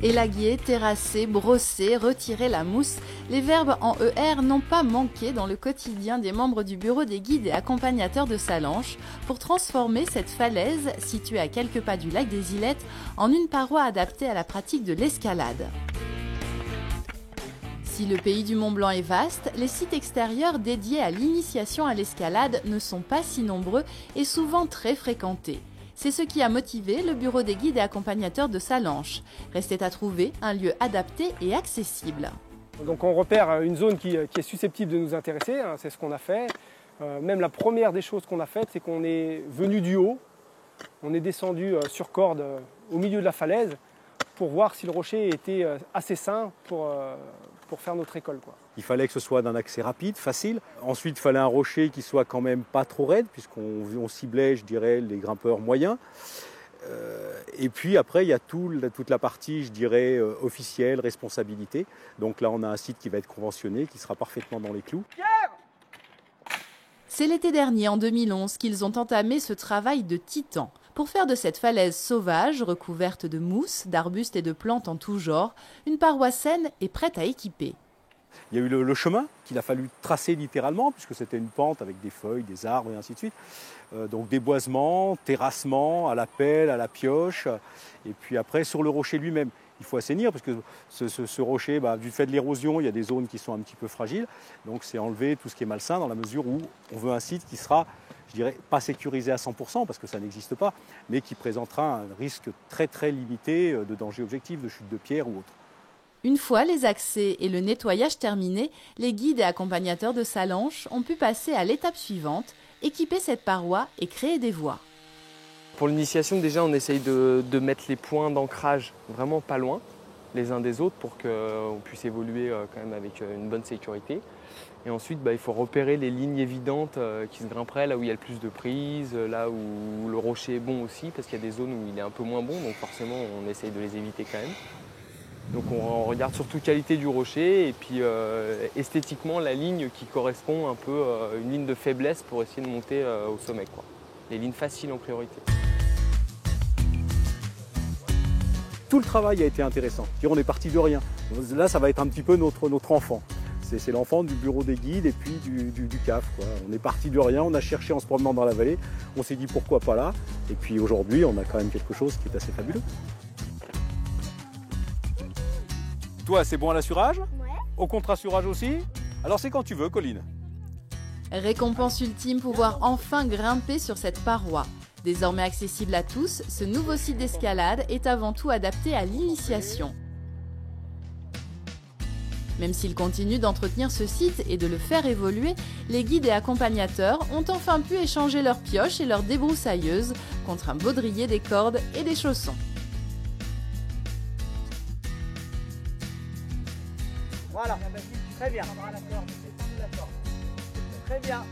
Élaguer, terrasser, brosser, retirer la mousse, les verbes en ER n'ont pas manqué dans le quotidien des membres du bureau des guides et accompagnateurs de Sallanches pour transformer cette falaise, située à quelques pas du lac des Ilettes, en une paroi adaptée à la pratique de l'escalade. Si le pays du Mont Blanc est vaste, les sites extérieurs dédiés à l'initiation à l'escalade ne sont pas si nombreux et souvent très fréquentés. C'est ce qui a motivé le bureau des guides et accompagnateurs de Sallanches. Restait à trouver un lieu adapté et accessible. Donc on repère une zone qui est susceptible de nous intéresser, hein, c'est ce qu'on a fait. Même la première des choses qu'on a faites, c'est qu'on est venu du haut, on est descendu sur corde au milieu de la falaise pour voir si le rocher était assez sain pour faire notre école, quoi. Il fallait que ce soit d'un accès rapide, facile. Ensuite, il fallait un rocher qui soit quand même pas trop raide, puisqu'on ciblait, je dirais, les grimpeurs moyens. Et puis après, il y a toute la partie, je dirais, officielle, responsabilité. Donc là, on a un site qui va être conventionné, qui sera parfaitement dans les clous. C'est l'été dernier, en 2011, qu'ils ont entamé ce travail de titan pour faire de cette falaise sauvage, recouverte de mousse, d'arbustes et de plantes en tout genre, une paroi saine et prête à équiper. Il y a eu le chemin qu'il a fallu tracer littéralement, puisque c'était une pente avec des feuilles, des arbres et ainsi de suite. Donc déboisement, terrassement, à la pelle, à la pioche. Et puis après, sur le rocher lui-même, il faut assainir, parce que ce rocher, du fait de l'érosion, il y a des zones qui sont un petit peu fragiles. Donc c'est enlever tout ce qui est malsain, dans la mesure où on veut un site qui sera, je dirais, pas sécurisé à 100%, parce que ça n'existe pas, mais qui présentera un risque très très limité de danger objectif, de chute de pierre ou autre. Une fois les accès et le nettoyage terminés, les guides et accompagnateurs de Sallanches ont pu passer à l'étape suivante, équiper cette paroi et créer des voies. Pour l'initiation, déjà, on essaye de mettre les points d'ancrage vraiment pas loin les uns des autres pour qu'on puisse évoluer quand même avec une bonne sécurité. Et ensuite, il faut repérer les lignes évidentes qui se grimperaient là où il y a le plus de prise, là où le rocher est bon aussi, parce qu'il y a des zones où il est un peu moins bon, donc forcément on essaye de les éviter quand même. Donc on regarde surtout qualité du rocher et puis esthétiquement la ligne qui correspond un peu une ligne de faiblesse pour essayer de monter au sommet, quoi. Les lignes faciles en priorité. Tout le travail a été intéressant. On est parti de rien. Là, ça va être un petit peu notre enfant. C'est l'enfant du bureau des guides et puis du CAF, quoi. On est parti de rien, on a cherché en se promenant dans la vallée, on s'est dit pourquoi pas là. Et puis aujourd'hui, on a quand même quelque chose qui est assez fabuleux. Toi, c'est bon à l'assurage ? Ouais. Au contre-assurage aussi ? Alors c'est quand tu veux, Colline. Récompense ultime, pouvoir enfin grimper sur cette paroi. Désormais accessible à tous, ce nouveau site d'escalade est avant tout adapté à l'initiation. Même s'ils continuent d'entretenir ce site et de le faire évoluer, les guides et accompagnateurs ont enfin pu échanger leurs pioches et leurs débroussailleuses contre un baudrier, des cordes et des chaussons. Voilà, très bien. Très bien.